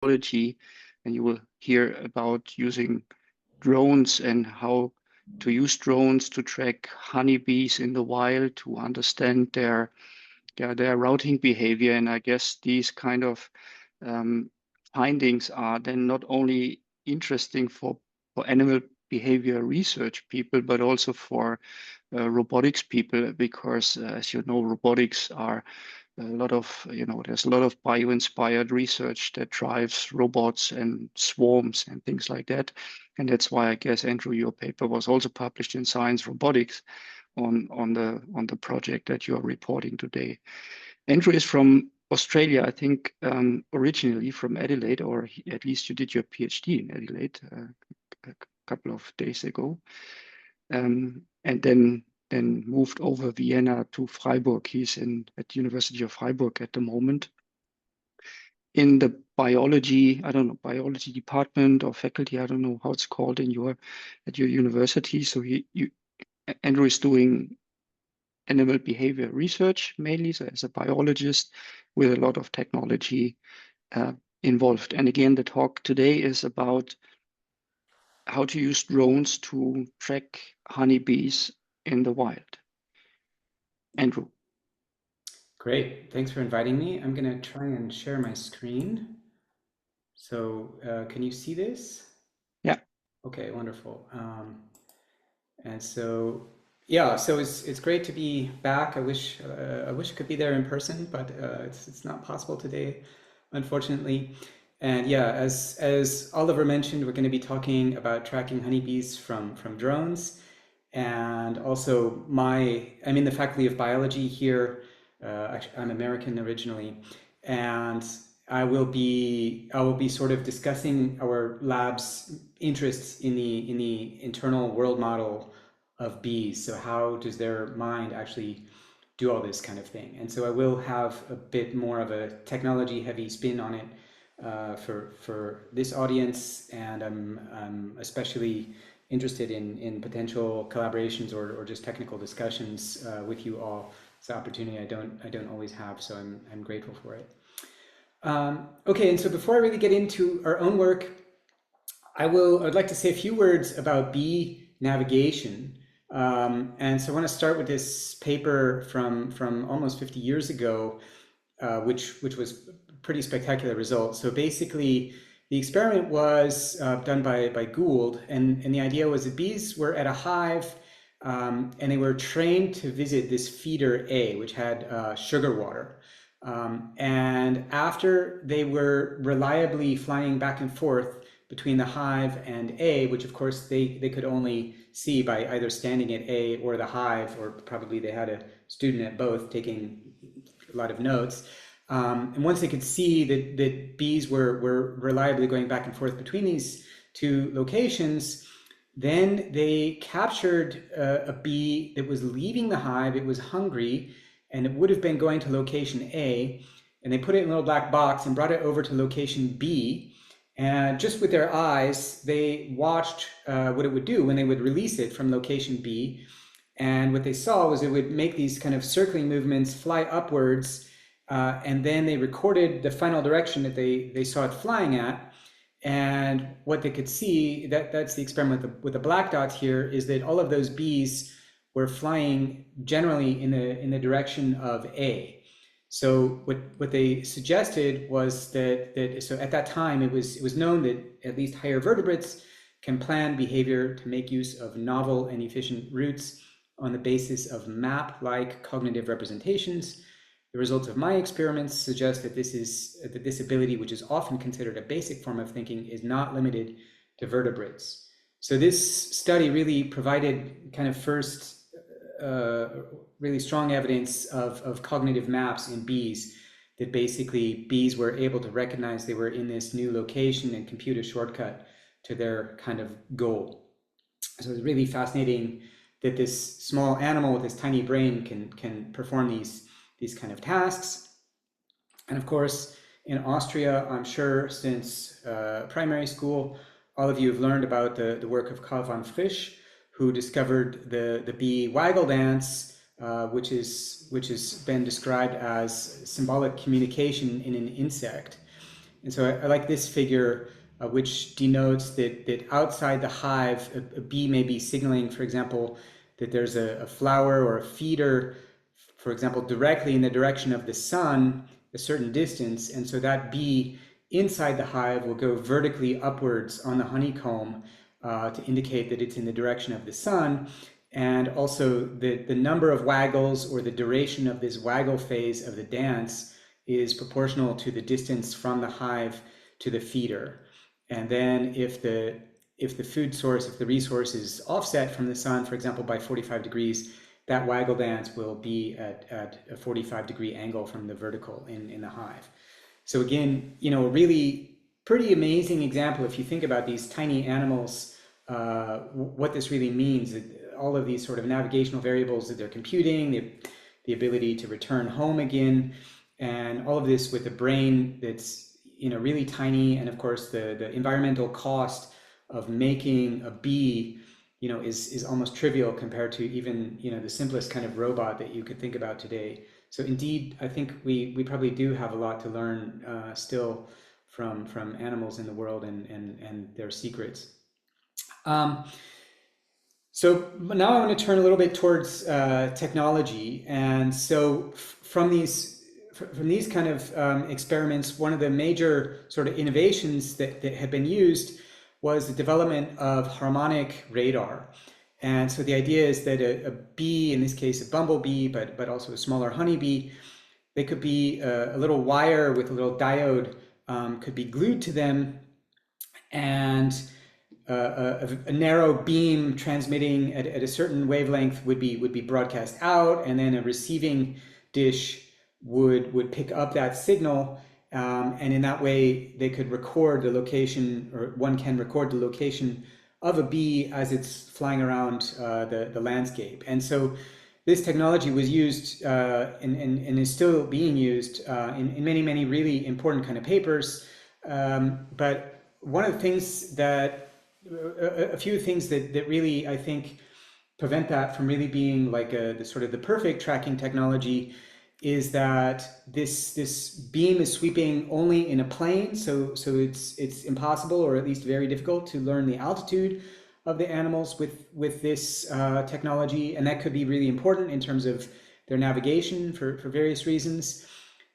biology, and you will hear about using drones and how to use drones to track honeybees in the wild to understand their routing behavior. And I guess these kind of findings are then not only interesting for animal behavior research people, but also for robotics people, because as you know, robotics are a lot of, there's a lot of bio-inspired research that drives robots and swarms and things like that. And that's why I guess, Andrew, your paper was also published in Science Robotics on the project that you're reporting today. Andrew is from Australia, I think, originally from Adelaide, or at least you did your PhD in Adelaide a couple of days ago, and then moved over Vienna to Freiburg. He's at the University of Freiburg at the moment in the biology, I don't know, biology department or faculty, I don't know how it's called at your university. So Andrew is doing animal behavior research mainly, so as a biologist with a lot of technology involved. And again, the talk today is about how to use drones to track honeybees in the wild. Andrew. Great, thanks for inviting me. I'm gonna try and share my screen. So can you see this? Yeah. Okay, wonderful. And so, yeah, so it's great to be back. I wish I could be there in person, but it's not possible today, unfortunately. And yeah, as Oliver mentioned, we're going to be talking about tracking honeybees from drones, and also I'm in the Faculty of Biology here. Actually, I'm American originally, and I will be sort of discussing our lab's interests in the internal world model of bees. So how does their mind actually do all this kind of thing? And so I will have a bit more of a technology heavy spin on it for this audience, and I'm especially interested in potential collaborations or just technical discussions with you all. It's an opportunity I don't always have, so I'm grateful for it. Okay, and so before I really get into our own work, I'd like to say a few words about bee navigation. And so I want to start with this paper from almost 50 years ago, which was pretty spectacular results. So basically, the experiment was done by Gould, and the idea was that bees were at a hive, and they were trained to visit this feeder A, which had sugar water. And after they were reliably flying back and forth between the hive and A, which of course they could only see by either standing at A or the hive, or probably they had a student at both taking a lot of notes. And once they could see that bees were reliably going back and forth between these two locations, then they captured a bee that was leaving the hive. It was hungry, and it would have been going to location A, and they put it in a little black box and brought it over to location B. And just with their eyes, they watched what it would do when they would release it from location B. And what they saw was it would make these kind of circling movements, fly upwards, and then they recorded the final direction that they saw it flying at. And what they could see, that's the experiment with the black dots here, is that all of those bees were flying generally in the direction of A. So what they suggested was that so at that time it was known that at least higher vertebrates can plan behavior to make use of novel and efficient routes on the basis of map-like cognitive representations. The results of my experiments suggest that this ability, which is often considered a basic form of thinking, is not limited to vertebrates. So this study really provided kind of first really strong evidence of cognitive maps in bees, that basically bees were able to recognize they were in this new location and compute a shortcut to their kind of goal. So it's really fascinating that this small animal with this tiny brain can perform these kind of tasks. And of course, in Austria, I'm sure since primary school, all of you have learned about the work of Karl von Frisch, who discovered the bee waggle dance, which has been described as symbolic communication in an insect. And so I like this figure, which denotes that outside the hive, a bee may be signaling, for example, that there's a flower or a feeder, for example, directly in the direction of the sun, a certain distance. And so that bee inside the hive will go vertically upwards on the honeycomb to indicate that it's in the direction of the sun. And also the number of waggles, or the duration of this waggle phase of the dance, is proportional to the distance from the hive to the feeder. And then if the food source, if the resource is offset from the sun, for example, by 45 degrees, that waggle dance will be at a 45-degree angle from the vertical in the hive. So again, you know, a really pretty amazing example, if you think about these tiny animals, what this really means, all of these sort of navigational variables that they're computing, the ability to return home again, and all of this with a brain that's, you know, really tiny. And of course, the environmental cost of making a bee, you know, is almost trivial compared to even, you know, the simplest kind of robot that you could think about today. So indeed, I think we probably do have a lot to learn still from animals in the world and their secrets. So now I want to turn a little bit towards technology. And so from these kind of experiments, one of the major sort of innovations that have been used was the development of harmonic radar. And so the idea is that a bee, in this case a bumblebee, but also a smaller honeybee, they could be a little wire with a little diode could be glued to them, and a narrow beam transmitting at a certain wavelength would be broadcast out, and then a receiving dish would pick up that signal, and in that way they could record the location, or one can record the location of a bee as it's flying around the landscape. And so this technology was used and is still being used in many really important kind of papers. But one of the things that a few things that really, I think, prevent that from really being like the sort of the perfect tracking technology is that this beam is sweeping only in a plane, so it's impossible, or at least very difficult, to learn the altitude of the animals with this technology, and that could be really important in terms of their navigation for various reasons.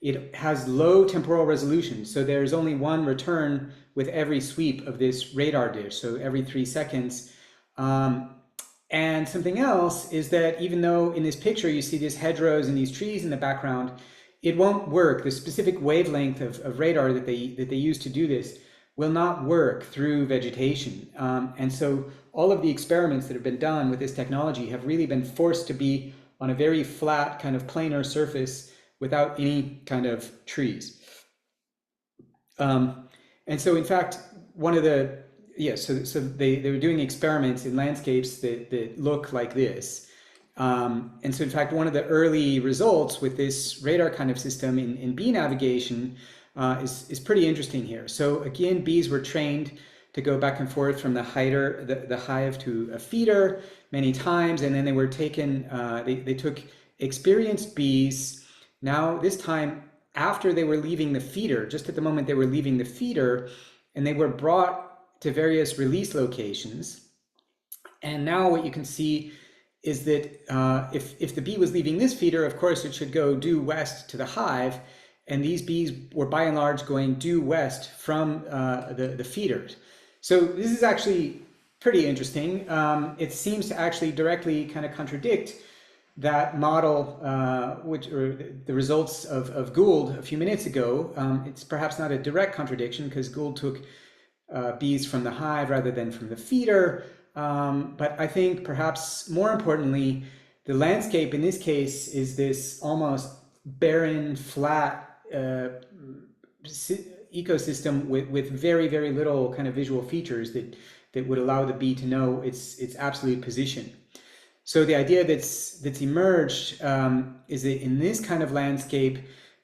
It has low temporal resolution, so there's only one return with every sweep of this radar dish, so every 3 seconds. And something else is that even though in this picture you see these hedgerows and these trees in the background, it won't work. The specific wavelength of radar that they use to do this will not work through vegetation. And so all of the experiments that have been done with this technology have really been forced to be on a very flat kind of planar surface without any kind of trees. And so in fact, one of the, so they were doing experiments in landscapes that look like this. And so in fact, one of the early results with this radar kind of system in bee navigation is pretty interesting here. So again, bees were trained to go back and forth from the hive to a feeder many times, and then they were taken, they took experienced bees, now this time after they were leaving the feeder, just at the moment they were leaving the feeder, and they were brought to various release locations. And now what you can see is that if the bee was leaving this feeder, of course it should go due west to the hive, and these bees were by and large going due west from the feeders. So this is actually pretty interesting. It seems to actually directly kind of contradict that model, or the results of Gould a few minutes ago. It's perhaps not a direct contradiction because Gould took bees from the hive rather than from the feeder. But I think perhaps more importantly, the landscape in this case is this almost barren, flat ecosystem with very, very little kind of visual features that would allow the bee to know its absolute position. So the idea that's emerged is that in this kind of landscape,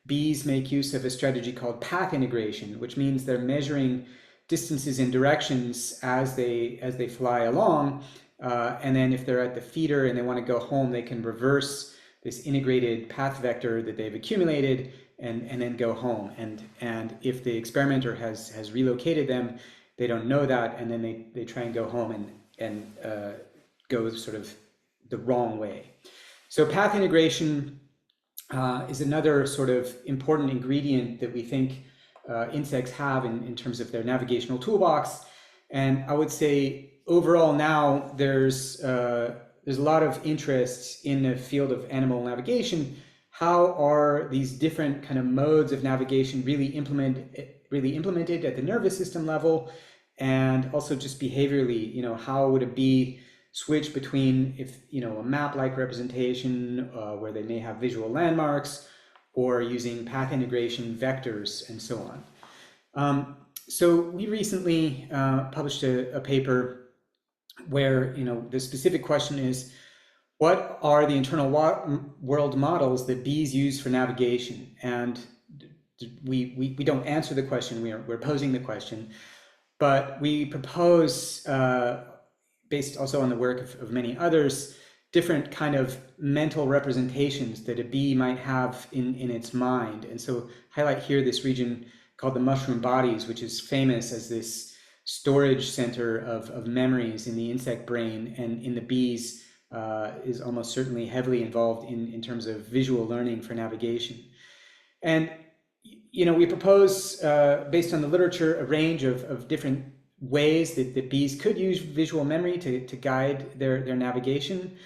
bees make use of a strategy called path integration, which means they're measuring distances and directions as they fly along, and then if they're at the feeder and they want to go home, they can reverse this integrated path vector that they've accumulated and then go home. And if the experimenter has relocated them, they don't know that, and then they try and go home and go sort of the wrong way. So path integration is another sort of important ingredient that we think insects have in terms of their navigational toolbox. And I would say overall now there's a lot of interest in the field of animal navigation. How are these different kind of modes of navigation really implemented at the nervous system level, and also just behaviorally? You know, how would a bee switch between, if you know, a map-like representation where they may have visual landmarks, or using path integration vectors and so on. So we recently published a paper where, you know, the specific question is, what are the internal world models that bees use for navigation? And we don't answer the question, we're posing the question, but we propose, based also on the work of many others, different kind of mental representations that a bee might have in its mind. And so highlight here this region called the mushroom bodies, which is famous as this storage center of memories in the insect brain, and in the bees is almost certainly heavily involved in terms of visual learning for navigation. And you know, we propose, based on the literature, a range of different ways that bees could use visual memory to guide their navigation.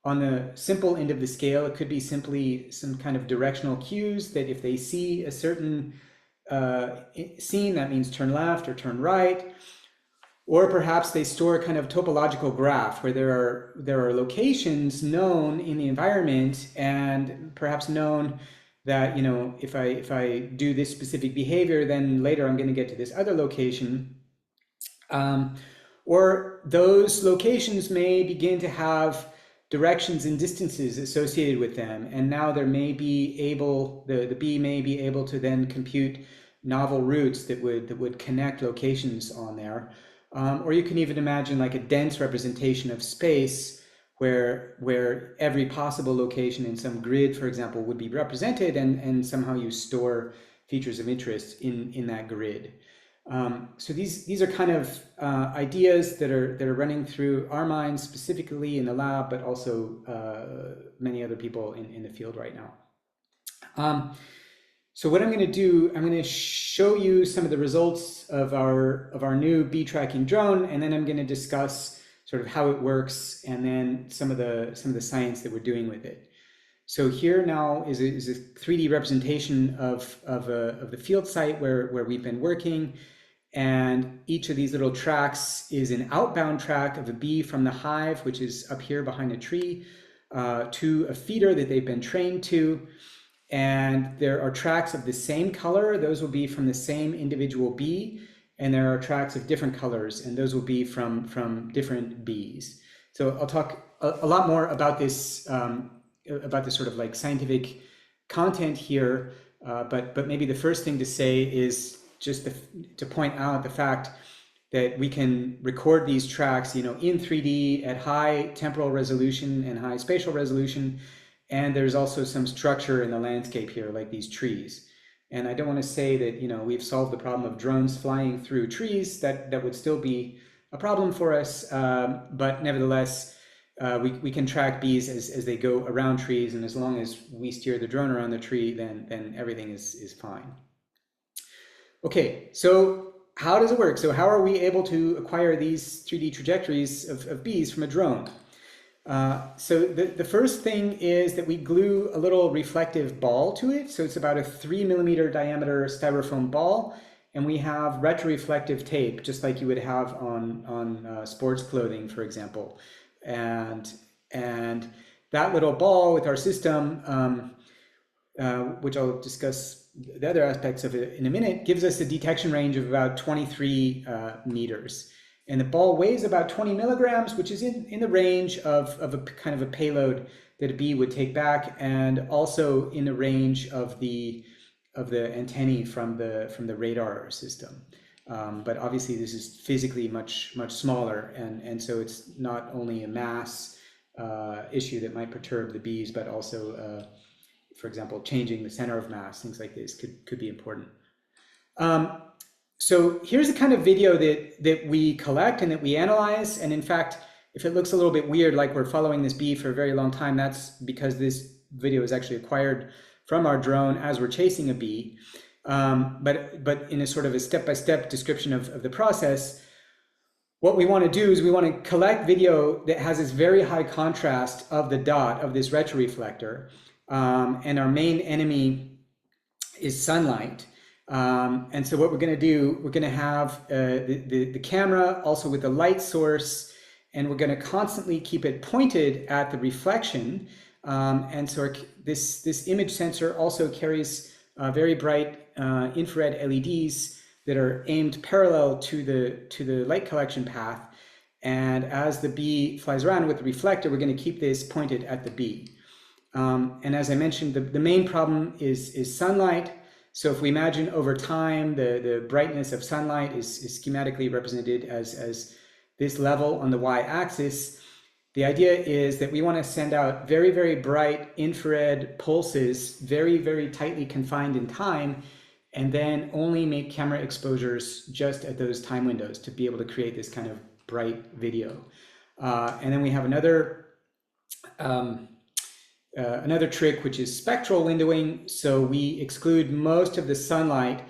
On the simple end of the scale, it could be simply some kind of directional cues that if they see a certain scene, that means turn left or turn right. Or perhaps they store a kind of topological graph where there are locations known in the environment, and perhaps known that, you know, if I do this specific behavior, then later I'm going to get to this other location. Or those locations may begin to have directions and distances associated with them, and now there may be able, the bee may be able to then compute novel routes that would connect locations on there. Or you can even imagine like a dense representation of space where every possible location in some grid, for example, would be represented, and somehow you store features of interest in that grid. So these are kind of ideas that are running through our minds, specifically in the lab, but also many other people in the field right now. So what I'm going to do, I'm going to show you some of the results of our new bee tracking drone, and then I'm going to discuss sort of how it works, and then some of the science that we're doing with it. So here now is a 3D representation of the field site where we've been working. And each of these little tracks is an outbound track of a bee from the hive, which is up here behind a tree, to a feeder that they've been trained to. And there are tracks of the same color. Those will be from the same individual bee. And there are tracks of different colors, and those will be from different bees. So I'll talk a lot more about this sort of like scientific content here. But maybe the first thing to say is just to point out the fact that we can record these tracks, you know, in 3D at high temporal resolution and high spatial resolution. And there's also some structure in the landscape here, like these trees. And I don't want to say that, you know, we've solved the problem of drones flying through trees. That would still be a problem for us. But nevertheless, we can track bees as they go around trees. And as long as we steer the drone around the tree, then everything is fine. Okay, so how does it work? So how are we able to acquire these 3D trajectories of bees from a drone? So the first thing is that we glue a little reflective ball to it. So it's about a 3 millimeter diameter styrofoam ball, and we have retroreflective tape, just like you would have on sports clothing, for example. And that little ball with our system, which I'll discuss the other aspects of it in a minute, gives us a detection range of about 23 meters. And the ball weighs about 20 milligrams, which is in the range of a kind of a payload that a bee would take back, and also in the range of the antennae from the radar system. But obviously this is physically much smaller, and so it's not only a mass issue that might perturb the bees, but also for example, changing the center of mass, things like this could be important. So here's the kind of video that we collect and that we analyze. And in fact, if it looks a little bit weird, like we're following this bee for a very long time, that's because this video is actually acquired from our drone as we're chasing a bee. But in a sort of a step-by-step description of the process, what we want to do is we want to collect video that has this very high contrast of the dot of this retroreflector. And our main enemy is sunlight. And so what we're going to do, we're going to have the camera also with the light source, and we're going to constantly keep it pointed at the reflection. And so this image sensor also carries very bright infrared LEDs that are aimed parallel to the light collection path. And as the bee flies around with the reflector, we're going to keep this pointed at the bee. And as I mentioned, the main problem is sunlight. So if we imagine over time, the brightness of sunlight is schematically represented as this level on the y-axis. The idea is that we want to send out very, very bright infrared pulses, very, very tightly confined in time, and then only make camera exposures just at those time windows to be able to create this kind of bright video. And then we have another trick, which is spectral windowing. So we exclude most of the sunlight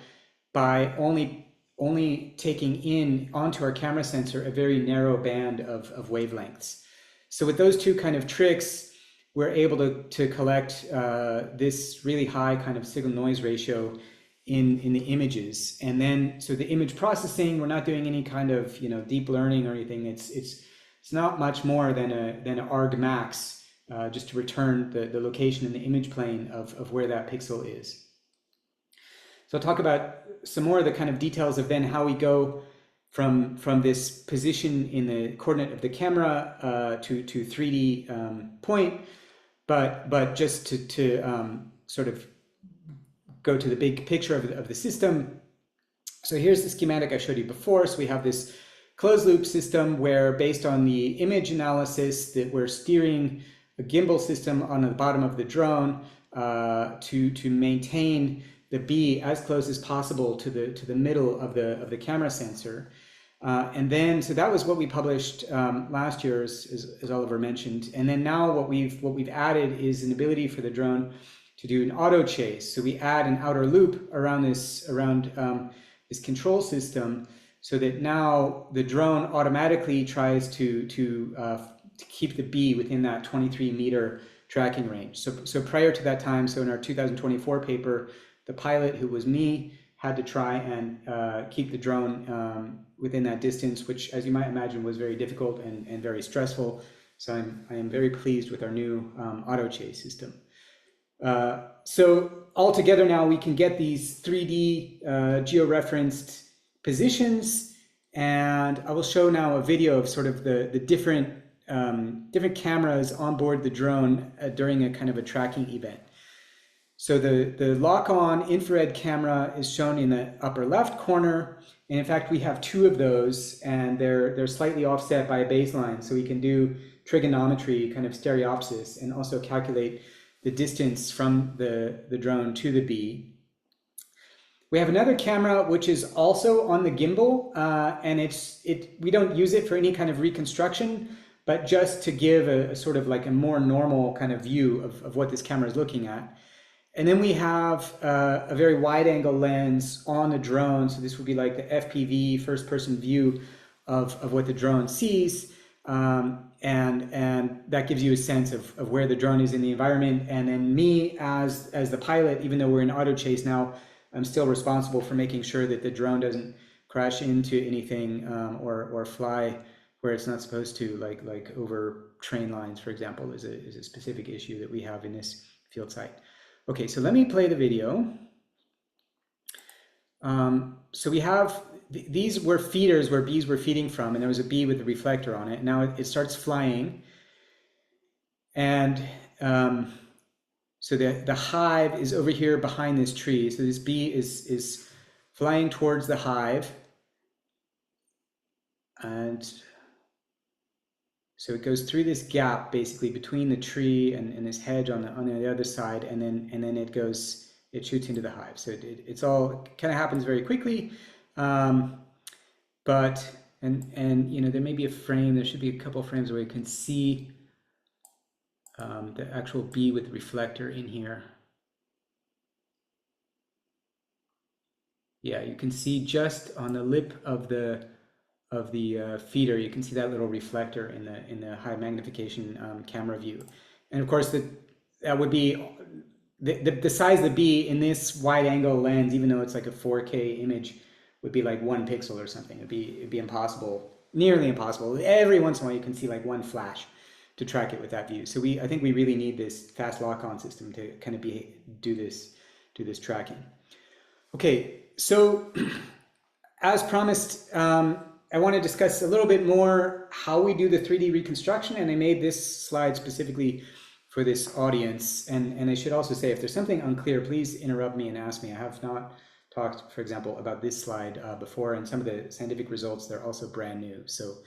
by only taking in onto our camera sensor a very narrow band of wavelengths. So with those two kind of tricks, we're able to collect this really high kind of signal noise ratio in the images. And then, so the image processing, we're not doing any kind of deep learning or anything. It's not much more than an argmax, just to return the location in the image plane of where that pixel is. So I'll talk about some more of the kind of details of then how we go from this position in the coordinate of the camera to 3D point, but just to sort of go to the big picture of the system. So here's the schematic I showed you before. So we have this closed loop system where, based on the image analysis, that we're steering a gimbal system on the bottom of the drone to maintain the bee as close as possible to the middle of the camera sensor. And then, so that was what we published last year, as Oliver mentioned. And then now what we've added is an ability for the drone to do an auto chase. So we add an outer loop around this control system, so that now the drone automatically tries to keep the bee within that 23-meter tracking range. So prior to that time, so in our 2024 paper, the pilot, who was me, had to try and keep the drone within that distance, which, as you might imagine, was very difficult and very stressful. So I am very pleased with our new auto chase system. So altogether now we can get these 3D georeferenced positions, and I will show now a video of sort of the different cameras on board the drone during a kind of a tracking event. So the lock-on infrared camera is shown in the upper left corner, and in fact we have two of those, and they're slightly offset by a baseline, so we can do trigonometry, kind of stereopsis, and also calculate the distance from the drone to the bee. We have another camera which is also on the gimbal, and we don't use it for any kind of reconstruction, but just to give a sort of like a more normal kind of view of what this camera is looking at. And then we have a very wide angle lens on the drone. So this would be like the FPV, first person view of what the drone sees. And that gives you a sense of where the drone is in the environment. And then me as the pilot, even though we're in auto chase now, I'm still responsible for making sure that the drone doesn't crash into anything or fly where it's not supposed to, like over train lines, for example, is a specific issue that we have in this field site. Okay, so let me play the video. So we have, these were feeders where bees were feeding from, and there was a bee with a reflector on it. Now it starts flying. And so the hive is over here behind this tree. So this bee is flying towards the hive. And So it goes through this gap basically between the tree and this hedge on the other side, and then it shoots into the hive. So it's all kind of happens very quickly, but you know, there may be a frame. There should be a couple of frames where you can see the actual bee with the reflector in here. Yeah, you can see just on the lip of the feeder, you can see that little reflector in the high magnification camera view. And of course, that would be the size of the bee in this wide angle lens, even though it's like a 4K image, would be like 1 pixel or something. It'd be impossible, nearly impossible. Every once in a while, you can see like one flash to track it with that view. So I think we really need this fast lock-on system to kind of do this tracking. Okay, so as promised, I want to discuss a little bit more how we do the 3D reconstruction, and I made this slide specifically for this audience. And I should also say, if there's something unclear, please interrupt me and ask me. I have not talked, for example, about this slide before, and some of the scientific results, they're also brand new. So,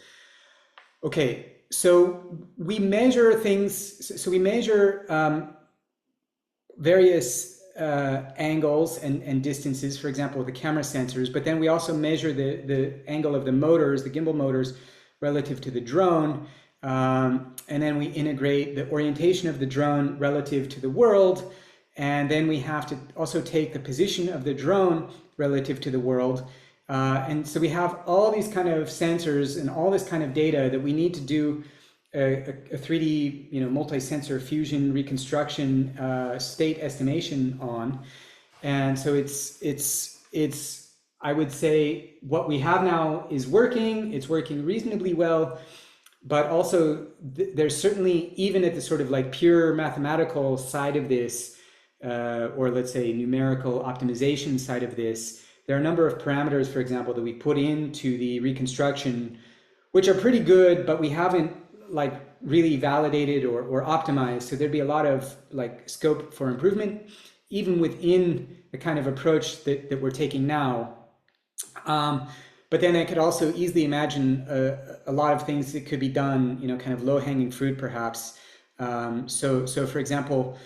okay, so we measure things, so we measure various angles and distances, for example, with the camera sensors, but then we also measure the angle of the motors, the gimbal motors, relative to the drone, and then we integrate the orientation of the drone relative to the world, and then we have to also take the position of the drone relative to the world, and so we have all these kind of sensors and all this kind of data that we need to do a 3D, you know, multi-sensor fusion reconstruction state estimation on. And so it's I would say what we have now is working. It's working reasonably well, but also there's certainly, even at the sort of like pure mathematical side of this, or let's say numerical optimization side of this, there are a number of parameters, for example, that we put into the reconstruction, which are pretty good, but we haven't like really validated or optimized. So there'd be a lot of like scope for improvement, even within the kind of approach that we're taking now. But then I could also easily imagine a lot of things that could be done, you know, kind of low-hanging fruit perhaps. So for example,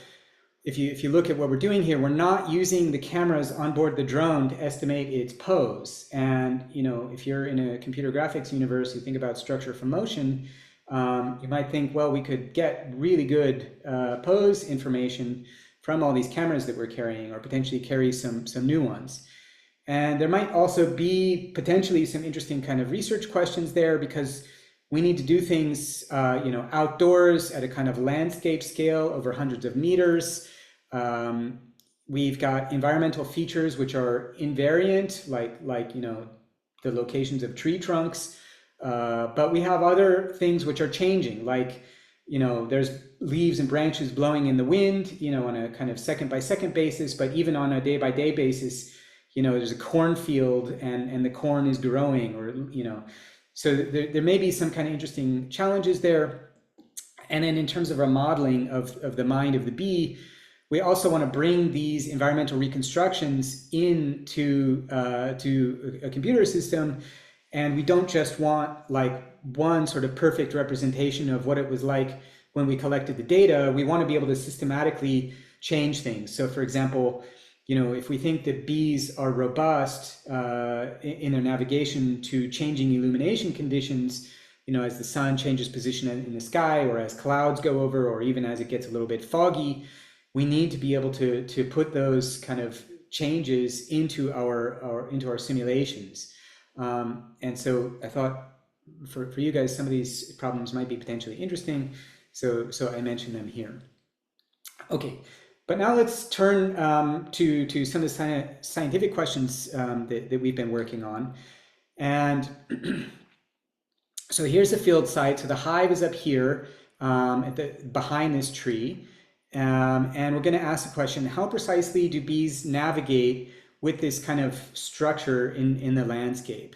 if you look at what we're doing here, we're not using the cameras on board the drone to estimate its pose. And, you know, if you're in a computer graphics universe, you think about structure from motion, you might think, well, we could get really good pose information from all these cameras that we're carrying, or potentially carry some new ones. And there might also be potentially some interesting kind of research questions there, because we need to do things, you know, outdoors at a kind of landscape scale over hundreds of meters. We've got environmental features which are invariant, like you know, the locations of tree trunks. But we have other things which are changing, like, you know, there's leaves and branches blowing in the wind, you know, on a kind of second by second basis, but even on a day by day basis, you know, there's a cornfield and the corn is growing, or, you know, so there may be some kind of interesting challenges there. And then in terms of our modeling of the mind of the bee, we also want to bring these environmental reconstructions into to a computer system. And we don't just want like one sort of perfect representation of what it was like when we collected the data. We want to be able to systematically change things. So for example, you know, if we think that bees are robust in their navigation to changing illumination conditions, you know, as the sun changes position in the sky, or as clouds go over, or even as it gets a little bit foggy, we need to be able to put those kind of changes into our simulations. And so I thought for you guys, some of these problems might be potentially interesting. So I mentioned them here. Okay, but now let's turn to some of the scientific questions that we've been working on. And so here's the field site. So the hive is up here behind this tree. And we're going to ask the question, how precisely do bees navigate with this kind of structure in the landscape?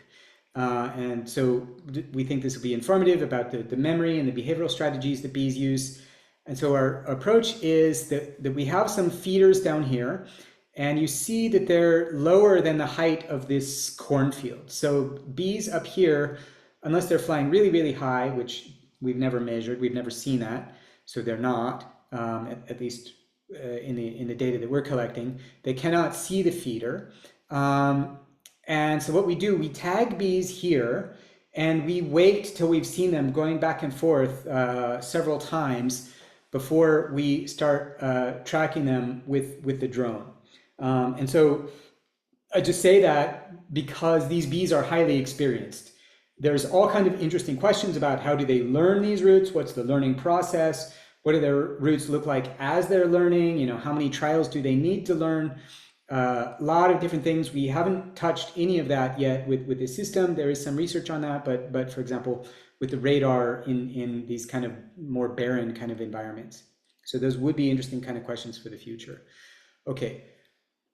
And so we think this will be informative about the memory and the behavioral strategies that bees use. And so our approach is that we have some feeders down here, and you see that they're lower than the height of this cornfield. So bees up here, unless they're flying really, really high, which we've never measured, we've never seen that, so they're not, at least in the data that we're collecting. They cannot see the feeder. And so what we do, we tag bees here, and we wait till we've seen them going back and forth several times before we start tracking them with the drone. And so I just say that because these bees are highly experienced. There's all kinds of interesting questions about how do they learn these routes? What's the learning process? What do their routes look like as they're learning? You know, how many trials do they need to learn? A lot of different things. We haven't touched any of that yet with the system. There is some research on that, but for example, with the radar in these kind of more barren kind of environments. So those would be interesting kind of questions for the future. Okay.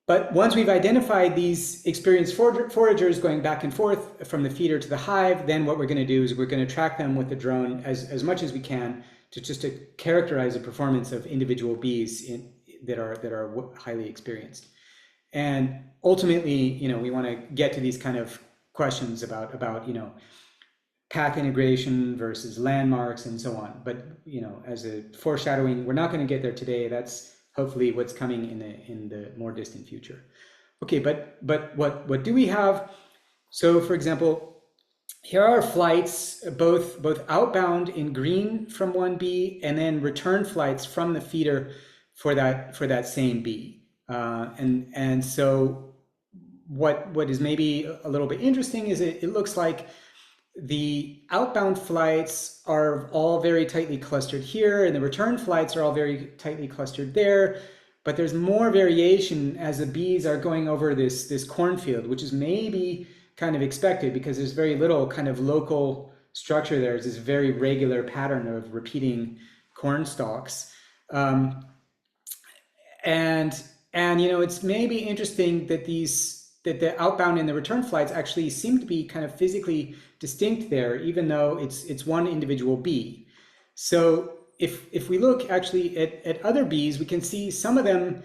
But once we've identified these experienced foragers going back and forth from the feeder to the hive, then what we're going to do is we're going to track them with the drone as much as we can to characterize the performance of individual bees that are highly experienced. And ultimately, you know, we want to get to these kind of questions about you know, path integration versus landmarks and so on. But you know, as a foreshadowing, we're not going to get there today. That's hopefully what's coming in the more distant future. Okay, but what do we have? So for example, here are flights, both outbound in green from one bee, and then return flights from the feeder for that same bee. And so what is maybe a little bit interesting is it looks like the outbound flights are all very tightly clustered here, and the return flights are all very tightly clustered there. But there's more variation as the bees are going over this cornfield, which is maybe kind of expected because there's very little kind of local structure there. It's this very regular pattern of repeating corn stalks. And you know, it's maybe interesting that the outbound and the return flights actually seem to be kind of physically distinct there, even though it's one individual bee. So if we look actually at other bees, we can see some of them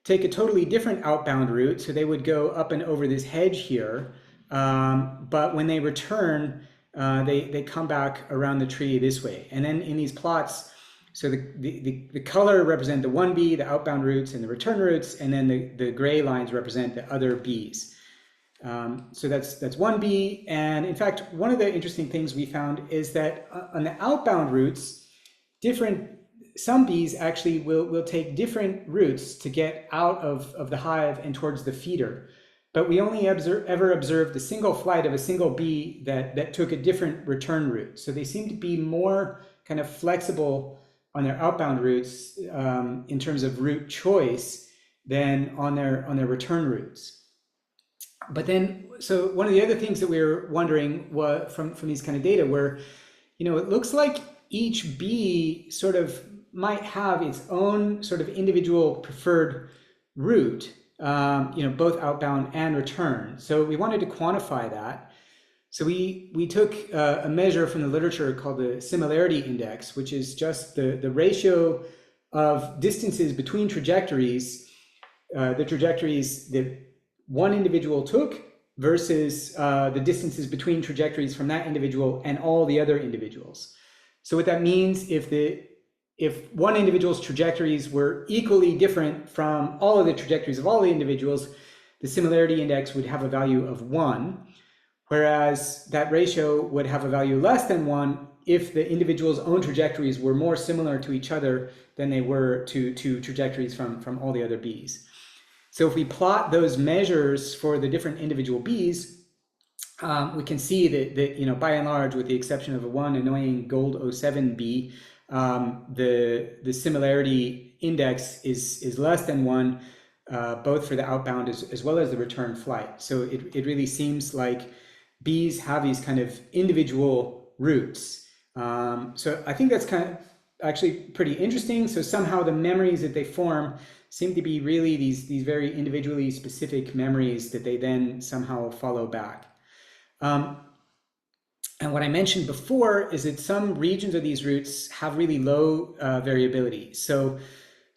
take a totally different outbound route. So they would go up and over this hedge here, but when they return, they come back around the tree this way. And then in these plots, so the color represent the one bee, the outbound routes, and the return routes, and then the gray lines represent the other bees. So that's one bee. And in fact, one of the interesting things we found is that on the outbound routes, some bees actually will take different routes to get out of the hive and towards the feeder. But we only ever observed a single flight of a single bee that took a different return route. So they seem to be more kind of flexible on their outbound routes in terms of route choice than on their return routes. But then, so one of the other things that we were wondering from these kind of data were, you know, it looks like each bee sort of might have its own sort of individual preferred route, you know, both outbound and return. So we wanted to quantify that. So we took a measure from the literature called the similarity index, which is just the ratio of distances between trajectories, the trajectories that one individual took versus the distances between trajectories from that individual and all the other individuals. So what that means, if one individual's trajectories were equally different from all of the trajectories of all the individuals, the similarity index would have a value of 1. Whereas that ratio would have a value less than 1 if the individual's own trajectories were more similar to each other than they were to trajectories from all the other bees. So if we plot those measures for the different individual bees, we can see that you know, by and large, with the exception of a one annoying gold 07 bee, the similarity index is less than 1, both for the outbound as well as the return flight. So it really seems like bees have these kind of individual routes. So I think that's kind of actually pretty interesting. So somehow the memories that they form seem to be really these very individually specific memories that they then somehow follow back. And what I mentioned before is that some regions of these routes have really low variability. So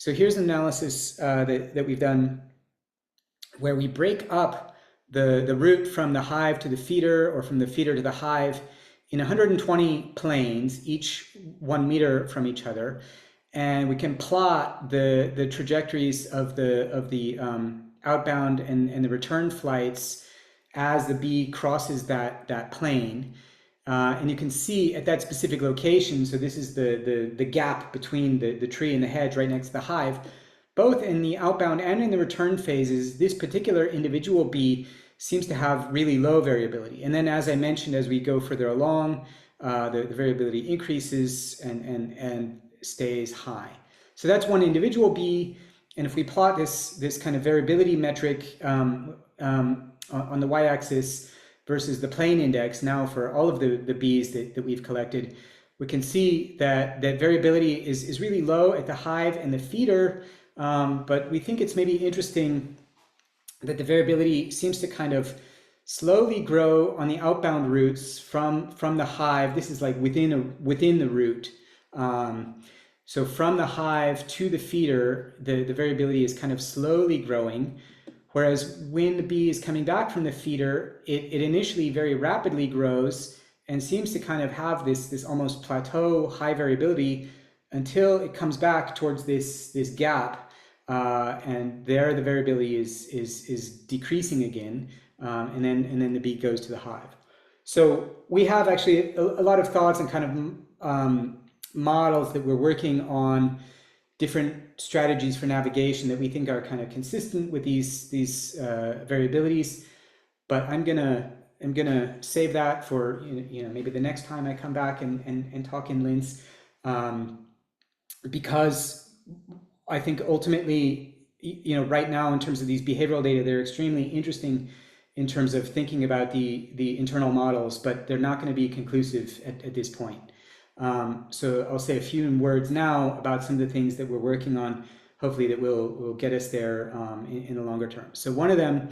here's an analysis that we've done where we break up the route from the hive to the feeder or from the feeder to the hive in 120 planes, each 1 meter from each other, and we can plot the trajectories of the outbound and the return flights as the bee crosses that plane. And you can see at that specific location, so this is the gap between the tree and the hedge right next to the hive, both in the outbound and in the return phases, this particular individual bee seems to have really low variability. And then, as I mentioned, as we go further along, the variability increases and stays high. So that's one individual bee. And if we plot this kind of variability metric on the y-axis versus the plane index now for all of the bees that we've collected, we can see that variability is really low at the hive and the feeder, but we think it's maybe interesting that the variability seems to kind of slowly grow on the outbound routes from the hive. This is like within the route. So from the hive to the feeder, the variability is kind of slowly growing. Whereas when the bee is coming back from the feeder, it initially very rapidly grows and seems to kind of have this almost plateau high variability until it comes back towards this gap, and there the variability is decreasing again, and then the bee goes to the hive. So we have actually a lot of thoughts and kind of models that we're working on, different strategies for navigation that we think are kind of consistent with these variabilities. But I'm gonna save that for maybe the next time I come back and talk in Linz, because I think ultimately, right now in terms of these behavioral data, they're extremely interesting in terms of thinking about the internal models, but they're not going to be conclusive at this point. So I'll say a few words now about some of the things that we're working on, hopefully that will get us there in the longer term. So one of them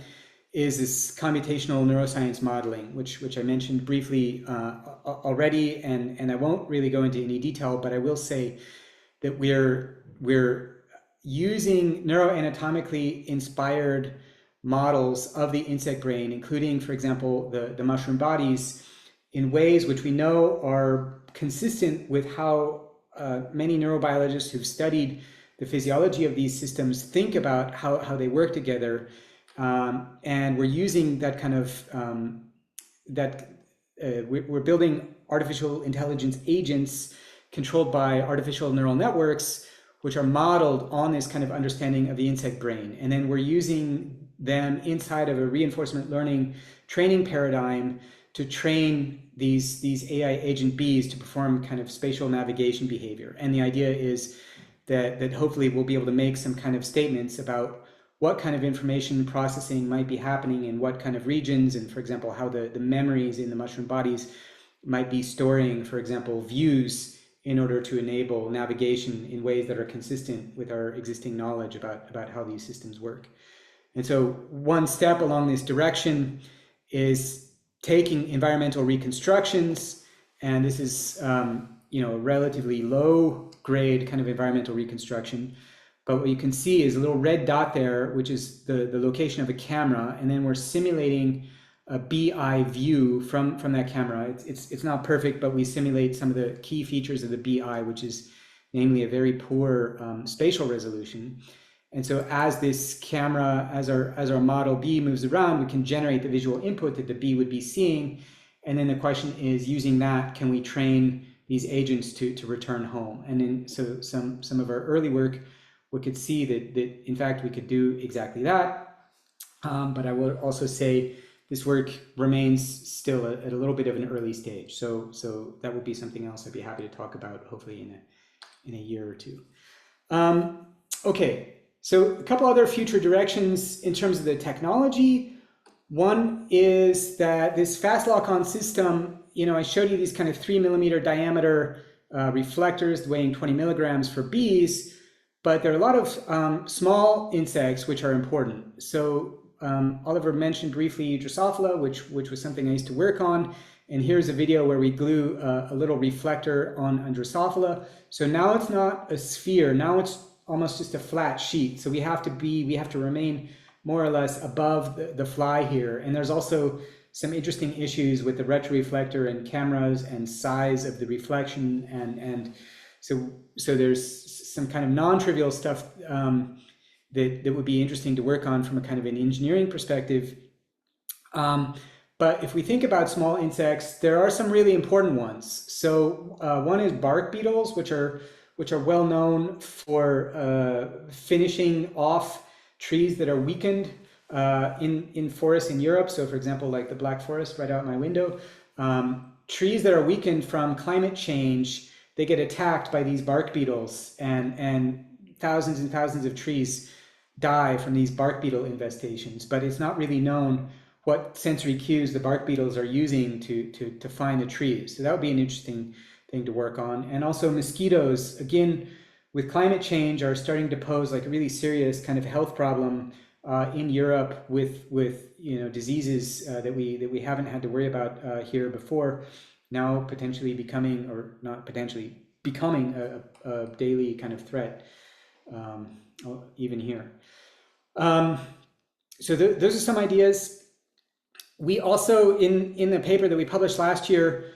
is this computational neuroscience modeling, which I mentioned briefly already, and I won't really go into any detail, but I will say that we're using neuroanatomically inspired models of the insect brain, including, for example, the mushroom bodies, in ways which we know are consistent with how many neurobiologists who've studied the physiology of these systems think about how they work together. And we're using that kind of, we're building artificial intelligence agents controlled by artificial neural networks, which are modeled on this kind of understanding of the insect brain. And then we're using them inside of a reinforcement learning training paradigm to train these AI agent bees to perform kind of spatial navigation behavior. And the idea is that hopefully we'll be able to make some kind of statements about what kind of information processing might be happening in what kind of regions, and for example, how the memories in the mushroom bodies might be storing, for example, views in order to enable navigation in ways that are consistent with our existing knowledge about how these systems work. And so one step along this direction is taking environmental reconstructions, and this is a relatively low grade kind of environmental reconstruction. But what you can see is a little red dot there, which is the location of a camera, and then we're simulating a bee eye view from that camera. It's not perfect, but we simulate some of the key features of the bee eye, which is namely a very poor spatial resolution. And so as this camera, as our model bee moves around, we can generate the visual input that the bee would be seeing. And then the question is, using that, can we train these agents to return home? And then so some of our early work, we could see that in fact we could do exactly that. But I will also say this work remains still at a little bit of an early stage. So that would be something else I'd be happy to talk about, hopefully in a year or two. Okay. So a couple other future directions in terms of the technology. One is that this fast lock-on system, I showed you these kind of 3 millimeter diameter reflectors weighing 20 milligrams for bees, but there are a lot of small insects which are important. So Oliver mentioned briefly Drosophila, which was something I used to work on. And here's a video where we glue a little reflector on Drosophila. So now it's not a sphere, now it's almost just a flat sheet. So we have to remain more or less above the fly here. And there's also some interesting issues with the retroreflector and cameras and size of the reflection, and so there's some kind of non-trivial stuff that would be interesting to work on from a kind of an engineering perspective. But if we think about small insects, there are some really important ones. So one is bark beetles, which are well known for finishing off trees that are weakened in forests in Europe. So for example, like the Black Forest right out my window, trees that are weakened from climate change, they get attacked by these bark beetles, and thousands and thousands of trees die from these bark beetle infestations. But it's not really known what sensory cues the bark beetles are using to find the trees. So that would be an interesting thing to work on. And also mosquitoes, again, with climate change, are starting to pose like a really serious kind of health problem in Europe with diseases that we haven't had to worry about here before, now potentially becoming, or not potentially, becoming a daily kind of threat even here. So those are some ideas. We also, in the paper that we published last year,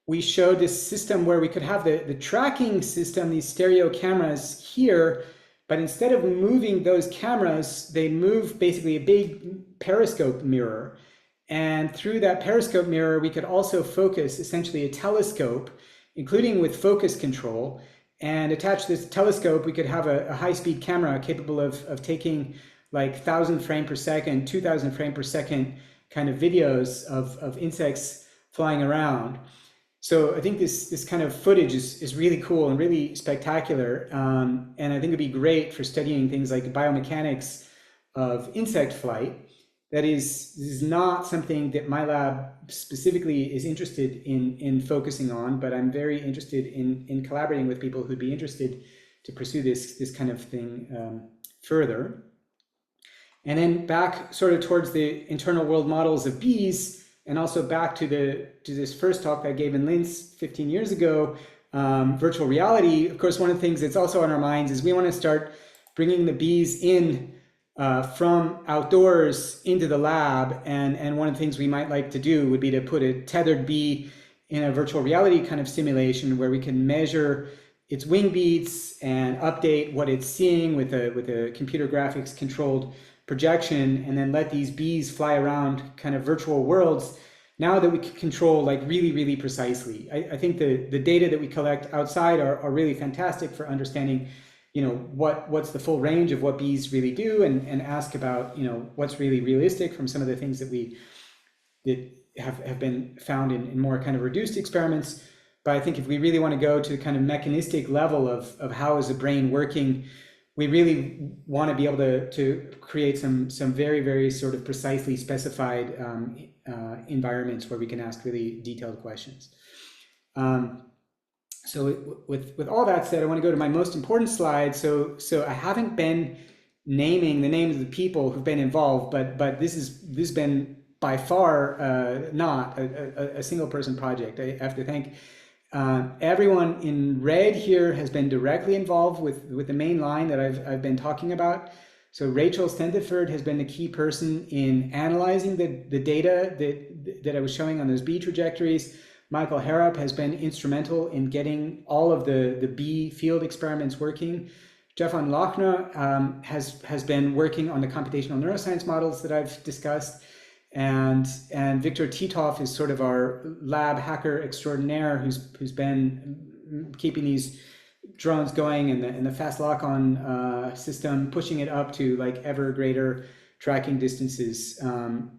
we showed this system where we could have the tracking system, these stereo cameras here, but instead of moving those cameras, they move basically a big periscope mirror. And through that periscope mirror, we could also focus essentially a telescope, including with focus control. And attached to this telescope, we could have a high-speed camera capable of taking like 1,000 frames per second, 2,000 frames per second kind of videos of insects flying around. So I think this kind of footage is really cool and really spectacular. And I think it'd be great for studying things like biomechanics of insect flight. That is, this is not something that my lab specifically is interested in focusing on, but I'm very interested in collaborating with people who'd be interested to pursue this kind of thing further. And then back sort of towards the internal world models of bees, and also back to this first talk that I gave in Linz 15 years ago, virtual reality. Of course, one of the things that's also on our minds is we want to start bringing the bees in from outdoors into the lab. And one of the things we might like to do would be to put a tethered bee in a virtual reality kind of simulation where we can measure its wing beats and update what it's seeing with a computer graphics controlled projection, and then let these bees fly around kind of virtual worlds now that we can control like really, really precisely. I think the data that we collect outside are really fantastic for understanding, what's the full range of what bees really do, and ask about, what's really realistic from some of the things that have been found in more kind of reduced experiments. But I think if we really want to go to the kind of mechanistic level of how is the brain working, we really want to be able to create some very, very sort of precisely specified environments where we can ask really detailed questions. So with all that said, I want to go to my most important slide. So I haven't been naming the names of the people who've been involved, but this has been by far not a single person project. I have to thank everyone in red here has been directly involved with the main line that I've been talking about. So Rachel Stenteford has been the key person in analyzing the data that I was showing on those bee trajectories. Michael Harrop has been instrumental in getting all of the bee field experiments working. Stefan Lochner has been working on the computational neuroscience models that I've discussed. And Victor Titov is sort of our lab hacker extraordinaire who's been keeping these drones going and the fast lock-on system, pushing it up to like ever greater tracking distances.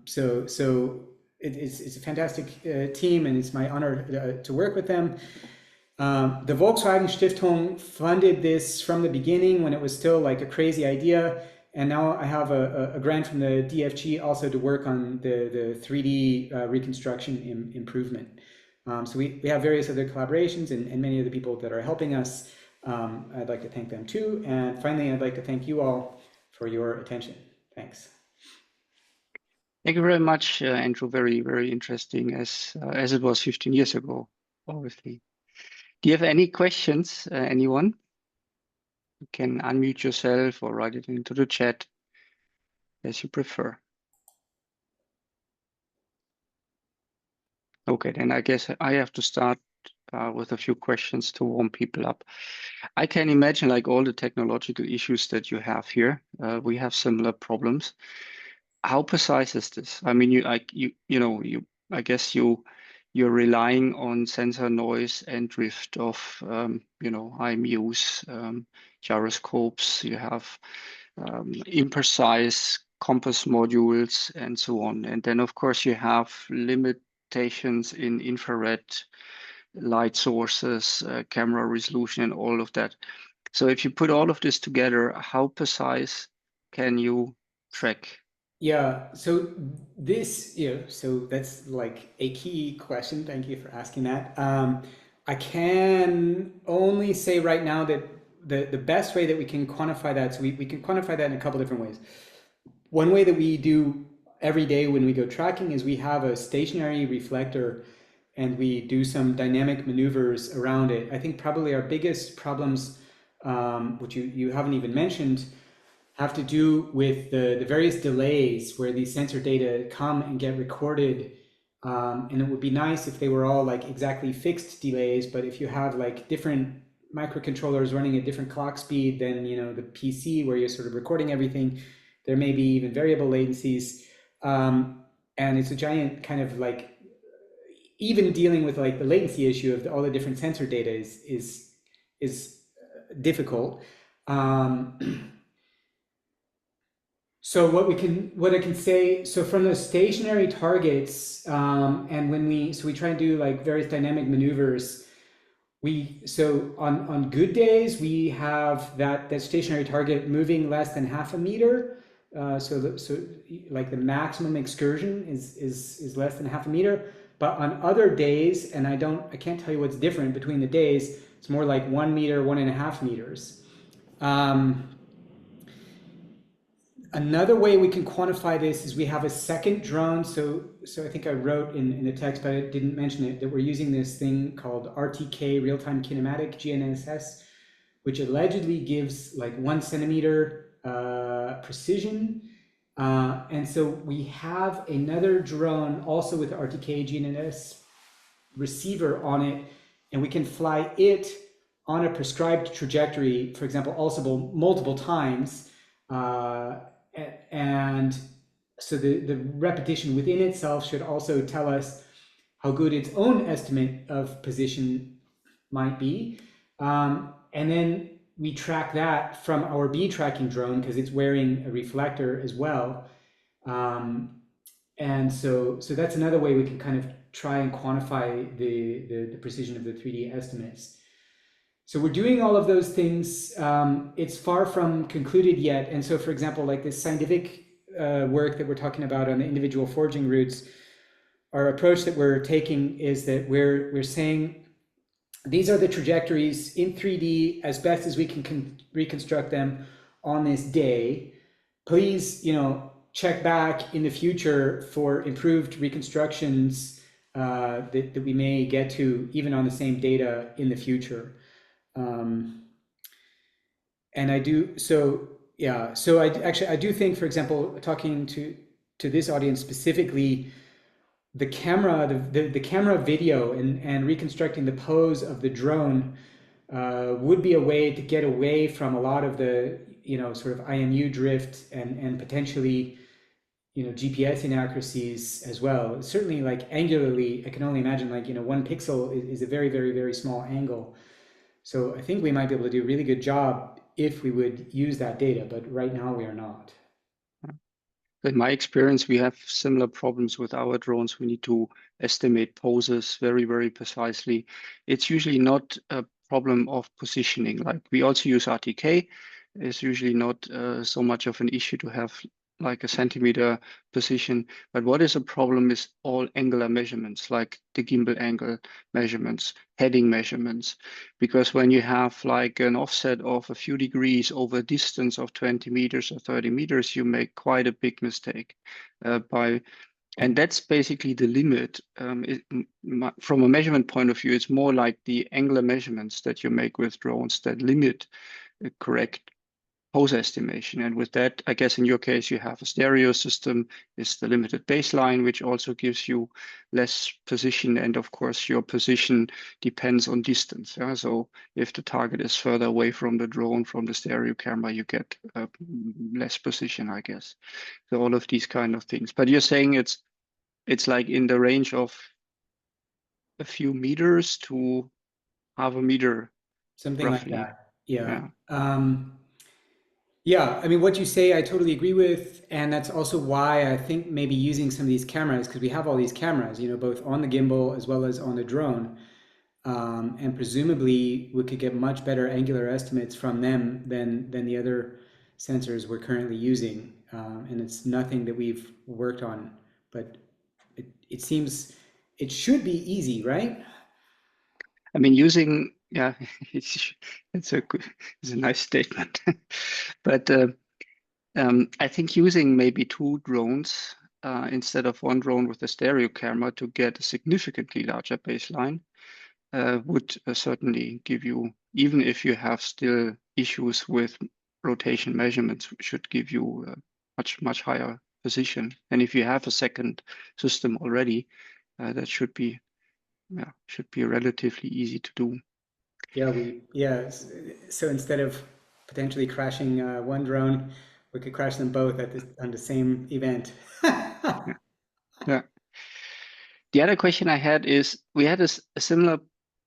So it's a fantastic team, and it's my honor to work with them. The Volkswagen Stiftung funded this from the beginning when it was still like a crazy idea. And now I have a grant from the DFG also to work on the 3D reconstruction improvement. So we have various other collaborations and many of the people that are helping us. I'd like to thank them too. And finally, I'd like to thank you all for your attention. Thanks. Thank you very much, Andrew. Very, very interesting, as it was 15 years ago, obviously. Do you have any questions, anyone? You can unmute yourself or write it into the chat as you prefer. Okay, then I guess I have to start with a few questions to warm people up. I can imagine like all the technological issues that you have here. We have similar problems. How precise is this? I mean, I guess you're relying on sensor noise and drift of, IMUs, gyroscopes. You have imprecise compass modules and so on. And then, of course, you have limitations in infrared light sources, camera resolution, and all of that. So if you put all of this together, how precise can you track? Yeah, so so that's like a key question. Thank you for asking that. I can only say right now that the best way that we can quantify that, so we can quantify that in a couple different ways. One way that we do every day when we go tracking is we have a stationary reflector and we do some dynamic maneuvers around it. I think probably our biggest problems, which you haven't even mentioned, have to do with the various delays where these sensor data come and get recorded. And it would be nice if they were all like exactly fixed delays, but if you have like different microcontrollers running at different clock speed than the PC where you're sort of recording everything, there may be even variable latencies. And it's a giant kind of like, even dealing with like the latency issue of all the different sensor data is difficult. So what I can say, so from the stationary targets, and we try and do like various dynamic maneuvers. So on good days we have that stationary target moving less than half a meter. So like the maximum excursion is less than half a meter. But on other days, and I can't tell you what's different between the days. It's more like 1 meter, 1.5 meters. Another way we can quantify this is we have a second drone. So I think I wrote in the text, but I didn't mention it, that we're using this thing called RTK, real-time kinematic, GNSS, which allegedly gives like 1 centimeter precision. And so we have another drone also with RTK GNSS receiver on it, and we can fly it on a prescribed trajectory, for example, also multiple times. And so the repetition within itself should also tell us how good its own estimate of position might be. And then we track that from our bee tracking drone because it's wearing a reflector as well. And so that's another way we can kind of try and quantify the precision of the 3D estimates. So we're doing all of those things. It's far from concluded yet. And so, for example, like this scientific work that we're talking about on the individual foraging routes, our approach that we're taking is that we're saying these are the trajectories in 3D as best as we can reconstruct them on this day. Please, check back in the future for improved reconstructions that we may get to even on the same data in the future. And I do, so yeah, so I do think, for example, talking to this audience specifically, the camera, the camera video and reconstructing the pose of the drone would be a way to get away from a lot of the, sort of IMU drift and potentially, GPS inaccuracies as well. Certainly like angularly, I can only imagine like, 1 pixel is a very, very, very small angle. So I think we might be able to do a really good job if we would use that data, but right now we are not. In my experience, we have similar problems with our drones. We need to estimate poses very, very precisely. It's usually not a problem of positioning. Like we also use RTK. It's usually not so much of an issue to have like a centimeter position. But what is a problem is all angular measurements, like the gimbal angle measurements, heading measurements. Because when you have like an offset of a few degrees over a distance of 20 meters or 30 meters, you make quite a big mistake and that's basically the limit. From a measurement point of view, it's more like the angular measurements that you make with drones that limit correct pose estimation. And with that, I guess in your case, you have a stereo system, is the limited baseline, which also gives you less position. And of course, your position depends on distance. Yeah? So if the target is further away from the drone, from the stereo camera, you get less position, I guess. So all of these kind of things. But you're saying it's like in the range of a few meters to half a meter, Something like roughly. that. Yeah. Yeah. Yeah, I mean, what you say, I totally agree with. And that's also why I think maybe using some of these cameras, because we have all these cameras, both on the gimbal as well as on the drone. And presumably we could get much better angular estimates from them than the other sensors we're currently using. And it's nothing that we've worked on, but it seems it should be easy, right? I mean, using, yeah, it's a good, it's a nice statement. But I think using maybe two drones instead of one drone with a stereo camera to get a significantly larger baseline would certainly give you, even if you have still issues with rotation measurements, should give you a much higher position. And if you have a second system already, that should be relatively easy to do. So instead of potentially crashing one drone, we could crash them both on the same event. Yeah. Yeah. The other question I had is we had a similar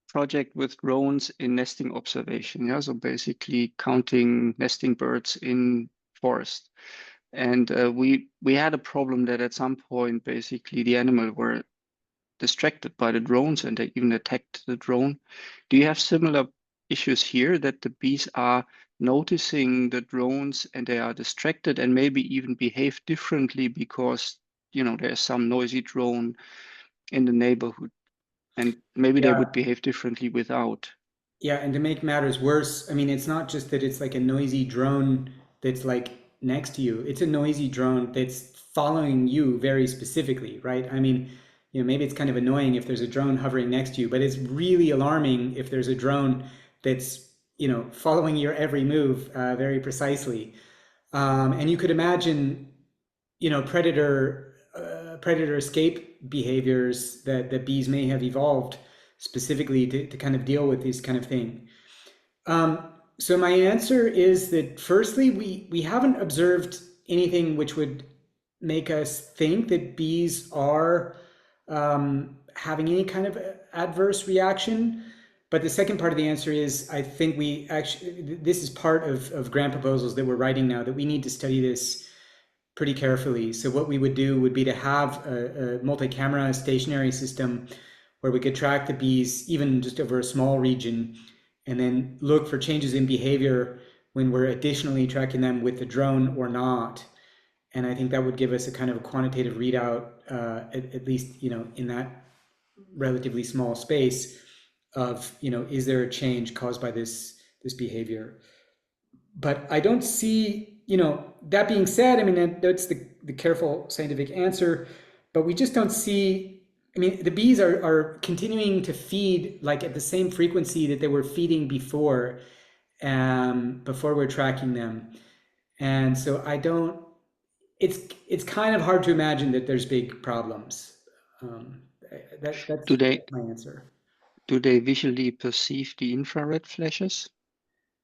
project with drones in nesting observation. Yeah, so basically counting nesting birds in forest. And we had a problem that at some point, basically, the animal were distracted by the drones and they even attacked the drone. Do you have similar issues here that the bees are noticing the drones and they are distracted and maybe even behave differently because there's some noisy drone in the neighborhood and maybe they would Yeah, behave differently without? yeah, and to make matters worse, I mean, it's not just that it's like a noisy drone that's like next to you. It's a noisy drone that's following you very specifically, right? I mean, maybe it's kind of annoying if there's a drone hovering next to you, but it's really alarming if there's a drone that's, following your every move very precisely. And you could imagine, predator escape behaviors that bees may have evolved specifically to kind of deal with this kind of thing. So my answer is that firstly, we haven't observed anything which would make us think that bees are having any kind of adverse reaction. But the second part of the answer is I think we actually, this is part of grant proposals that we're writing now, that we need to study this pretty carefully. So what we would do would be to have a multi-camera stationary system where we could track the bees even just over a small region and then look for changes in behavior when we're additionally tracking them with the drone or not. And I think that would give us a kind of a quantitative readout, at least, in that relatively small space of, is there a change caused by this behavior? But I don't see, that being said, I mean, that's the careful scientific answer, but we just don't see, I mean, the bees are continuing to feed like at the same frequency that they were feeding before we're tracking them. And so it's kind of hard to imagine that there's big problems. Um, Do they that's my answer. do they visually perceive the infrared flashes?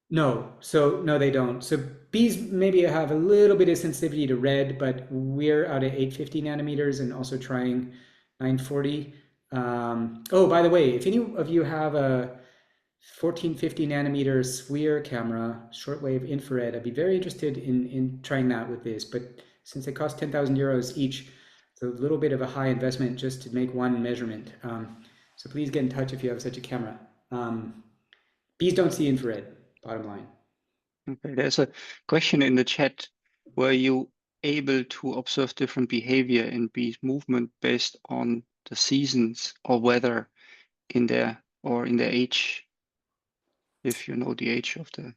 No, so no, they don't. So bees maybe have a little bit of sensitivity to red, but we're out at 850 nanometers and also trying 940. Oh, by the way, if any of you have a 1450 nanometer SWIR camera, shortwave infrared, I'd be very interested in trying that with this. But since they cost 10,000 euros each, it's a little bit of a high investment just to make one measurement. So please get in touch if you have such a camera. Bees don't see infrared, bottom line. Okay, there's a question in the chat. Were you able to observe different behavior in bees movement based on the seasons or weather in their age, if you know the age of the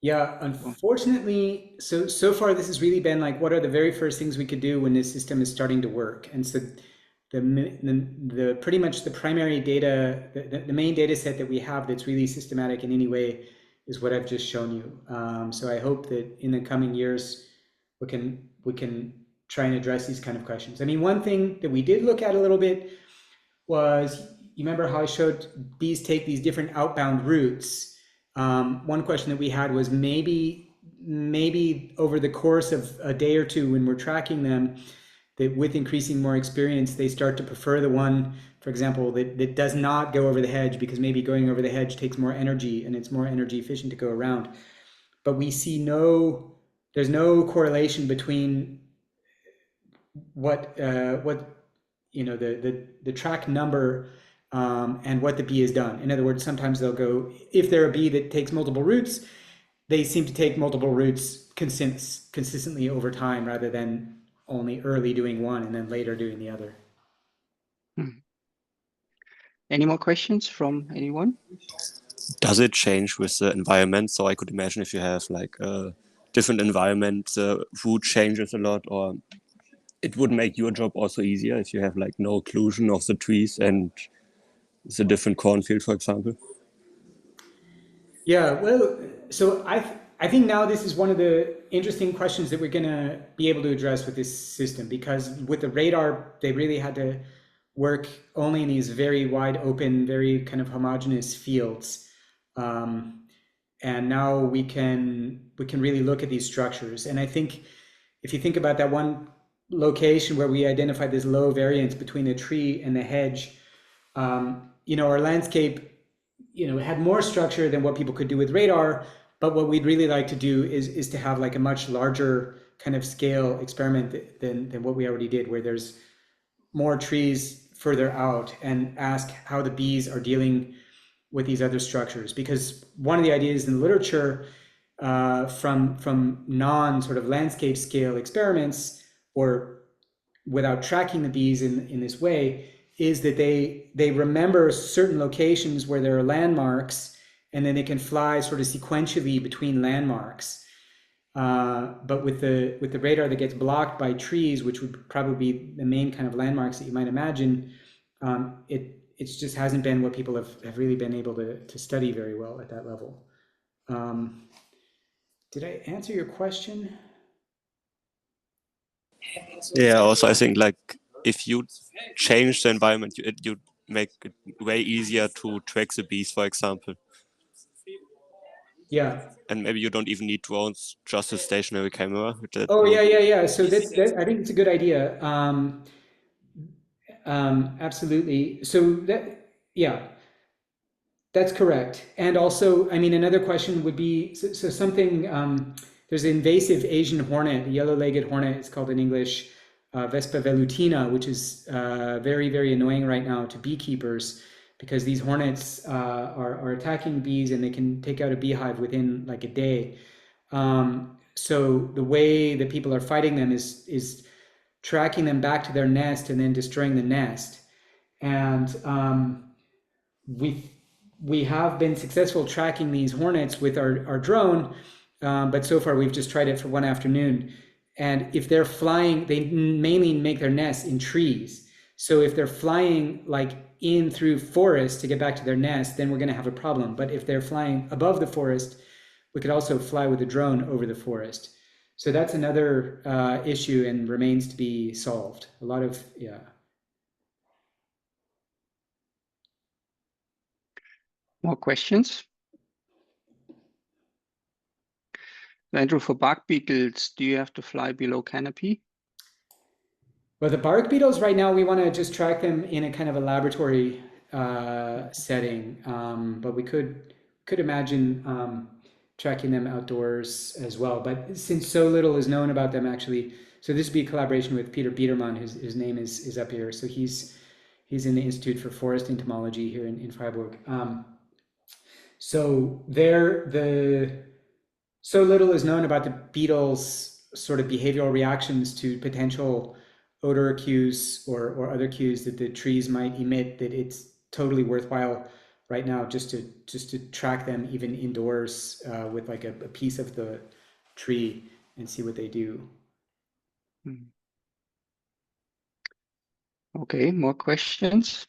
Yeah, oh, unfortunately, so far this has really been like, what are the very first things we could do when this system is starting to work? And so the pretty much the primary data, the main data set that we have that's really systematic in any way is what I've just shown you. So I hope that in the coming years we can try and address these kind of questions. I mean, one thing that we did look at a little bit was, you remember how I showed bees take these different outbound routes? One question that we had was maybe over the course of a day or two when we're tracking them, that with increasing more experience, they start to prefer the one, for example, that does not go over the hedge, because maybe going over the hedge takes more energy and it's more energy efficient to go around. But we see there's no correlation between what you know, the track number and what the bee has done. In other words, sometimes they'll go, if they're a bee that takes multiple routes, they seem to take multiple routes consistently over time, rather than only early doing one and then later doing the other. Any more questions from anyone? Does it change with the environment? So I could imagine if you have like a different environment, the route changes a lot, or it would make your job also easier if you have like no occlusion of the trees and it's a different cornfield, for example. Yeah, well, so I think now this is one of the interesting questions that we're going to be able to address with this system, because with the radar, they really had to work only in these very wide open, very kind of homogeneous fields. And now we can really look at these structures. And I think if you think about that one location where we identified this low variance between the tree and the hedge, you know, our landscape, you know, had more structure than what people could do with radar. But what we'd really like to do is to have like a much larger kind of scale experiment than what we already did, where there's more trees further out, and ask how the bees are dealing with these other structures. Because one of the ideas in the literature from non sort of landscape scale experiments, or without tracking the bees in this way, is that they remember certain locations where there are landmarks, and then they can fly sort of sequentially between landmarks. But with the radar that gets blocked by trees, which would probably be the main kind of landmarks that you might imagine, it just hasn't been what people have really been able to study very well at that level. Did I answer your question? Yeah, also I think like if you change the environment, you make it way easier to track the bees, for example. Yeah. And maybe you don't even need drones, just a stationary camera. Oh yeah. So that I think it's a good idea. Absolutely. So that's correct. And also, I mean, another question would be, so something, there's an invasive Asian hornet, a yellow-legged hornet, it's called in English Vespa velutina, which is very, very annoying right now to beekeepers, because these hornets are attacking bees, and they can take out a beehive within like a day. So the way that people are fighting them is tracking them back to their nest and then destroying the nest. And we have been successful tracking these hornets with our drone, but so far we've just tried it for one afternoon. And if they're flying, they mainly make their nests in trees. So if they're flying like in through forest to get back to their nest, then we're going to have a problem. But if they're flying above the forest, we could also fly with a drone over the forest. So that's another issue, and remains to be solved. A lot of, yeah. More questions? Andrew, for bark beetles, do you have to fly below canopy? Well, the bark beetles right now, we want to just track them in a kind of a laboratory setting, but we could imagine tracking them outdoors as well. But since so little is known about them, actually, so this would be a collaboration with Peter Biedermann, his name is up here. So he's in the Institute for Forest Entomology here in Freiburg. So so little is known about the beetles' sort of behavioral reactions to potential odor cues or other cues that the trees might emit, that it's totally worthwhile right now just to track them even indoors with like a piece of the tree and see what they do. Okay, more questions?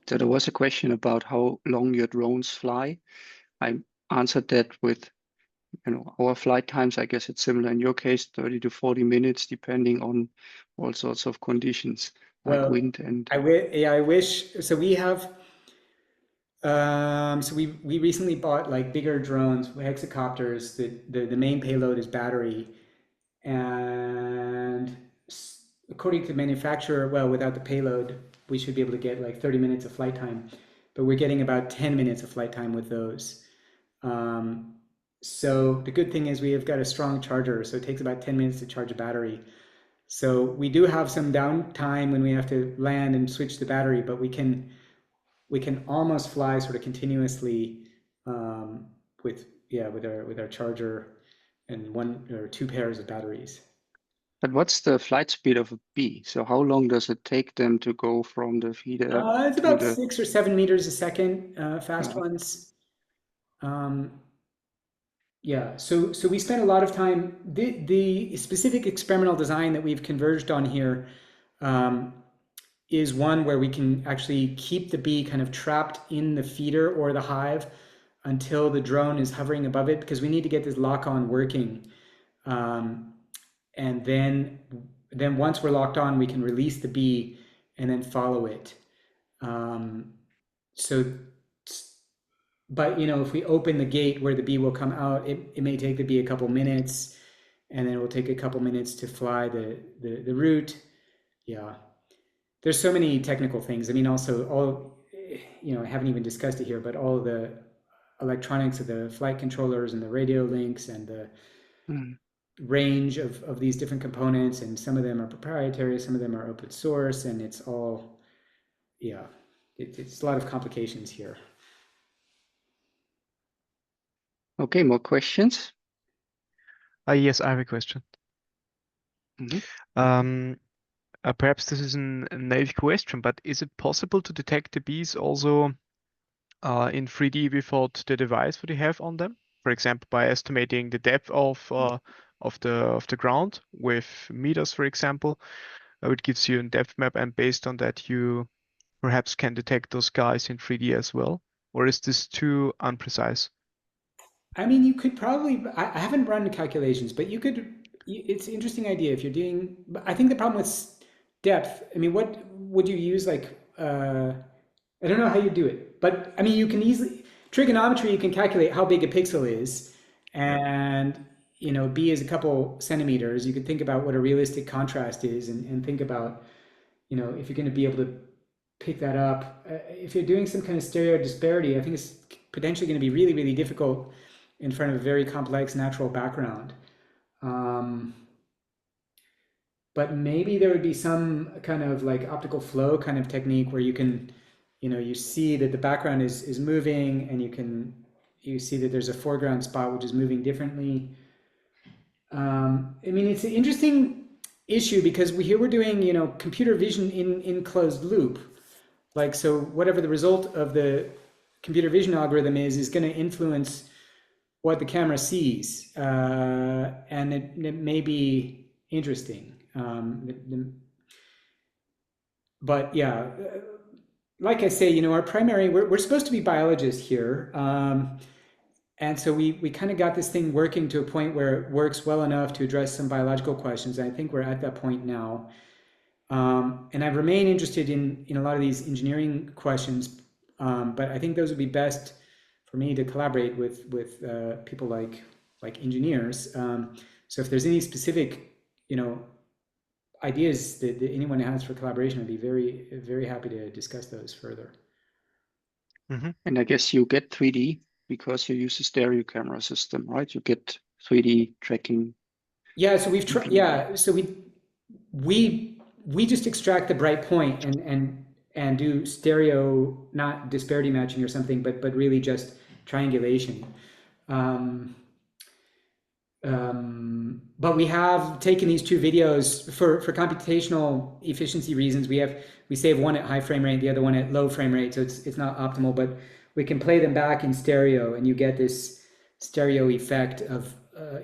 So there was a question about how long your drones fly. I answered that with, our flight times. I guess it's similar in your case, 30 to 40 minutes, depending on all sorts of conditions like Well, wind and. I wish. So we have. So we recently bought like bigger drones, hexacopters. The main payload is battery, and according to the manufacturer, well, without the payload, we should be able to get like 30 minutes of flight time, but we're getting about 10 minutes of flight time with those. So the good thing is we have got a strong charger, so it takes about 10 minutes to charge a battery. So we do have some downtime when we have to land and switch the battery, but we can almost fly sort of continuously with our charger and one or two pairs of batteries. But what's the flight speed of a bee? So how long does it take them to go from the feeder It's to about the? 6 or 7 meters a second, fast ones. Yeah, so we spent a lot of time. The specific experimental design that we've converged on here is one where we can actually keep the bee kind of trapped in the feeder or the hive until the drone is hovering above it, because we need to get this lock-on working. And then once we're locked on, we can release the bee and then follow it. So, but if we open the gate where the bee will come out, it may take the bee a couple minutes, and then it will take a couple minutes to fly the route. Yeah. There's so many technical things. I mean, also all, I haven't even discussed it here, but all the electronics of the flight controllers and the radio links and the range of these different components, and some of them are proprietary, some of them are open source, and it's all, it's a lot of complications here. Okay, more questions? Yes, I have a question. Perhaps this is a naive question, but is it possible to detect the bees also in 3D without the device that you have on them? For example, by estimating the depth of the ground with meters, for example, it gives you a depth map, and based on that, you perhaps can detect those guys in 3D as well. Or is this too unprecise? I mean, you could probably. I haven't run the calculations, but you could. It's an interesting idea if you're doing. But I think the problem with depth. I mean, what would you use? Like, I don't know how you do it, but I mean, you can easily trigonometry. You can calculate how big a pixel is, and b is a couple centimeters. You could think about what a realistic contrast is, and think about, if you're going to be able to pick that up. If you're doing some kind of stereo disparity, I think it's potentially going to be really, really difficult in front of a very complex natural background. But maybe there would be some kind of like optical flow kind of technique where you can, you see that the background is moving, and you see that there's a foreground spot which is moving differently. I mean, it's an interesting issue because here we're doing, computer vision in closed loop. Like, so whatever the result of the computer vision algorithm is going to influence what the camera sees, and it may be interesting. But yeah, like I say, our primary, we're supposed to be biologists here. And so we kind of got this thing working to a point where it works well enough to address some biological questions. I think we're at that point now. And I remain interested in a lot of these engineering questions, but I think those would be best for me to collaborate with people like engineers. So if there's any specific ideas that anyone has for collaboration, I'd be very, very happy to discuss those further. And I guess you get 3D because you use a stereo camera system, right? You get 3D tracking. Yeah, so we've tried. Yeah, so we just extract the bright point and do stereo, not disparity matching or something, but really just triangulation. But we have taken these two videos for computational efficiency reasons. We save one at high frame rate, the other one at low frame rate, so it's not optimal. But we can play them back in stereo, and you get this stereo effect of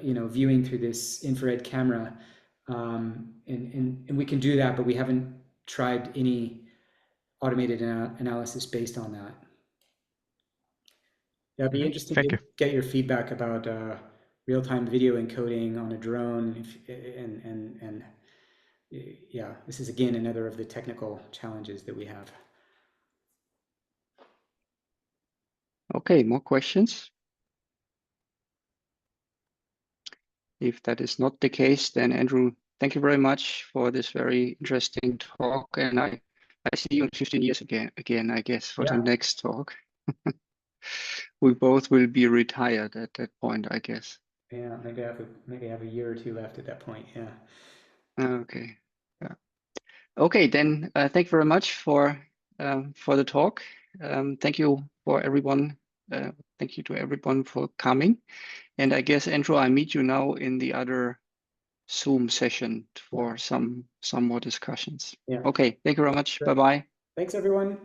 viewing through this infrared camera, and we can do that, but we haven't tried any automated analysis based on that. Yeah, it'd be interesting Thank to you. get your feedback about real-time video encoding on a drone, and yeah, this is again another of the technical challenges that we have. Okay, more questions? If that is not the case, then Andrew, thank you very much for this very interesting talk. And I see you in 15 years again, I guess, for the Yeah. next talk. We both will be retired at that point, I guess. Yeah, maybe I have a year or two left at that point. Yeah. Okay. Yeah. Okay, then thank you very much for the talk. Thank you for everyone. Thank you to everyone for coming. And I guess, Andrew, I meet you now in the other Zoom session for some more discussions. Yeah. Okay, thank you very much. Sure. Bye-bye. Thanks, everyone.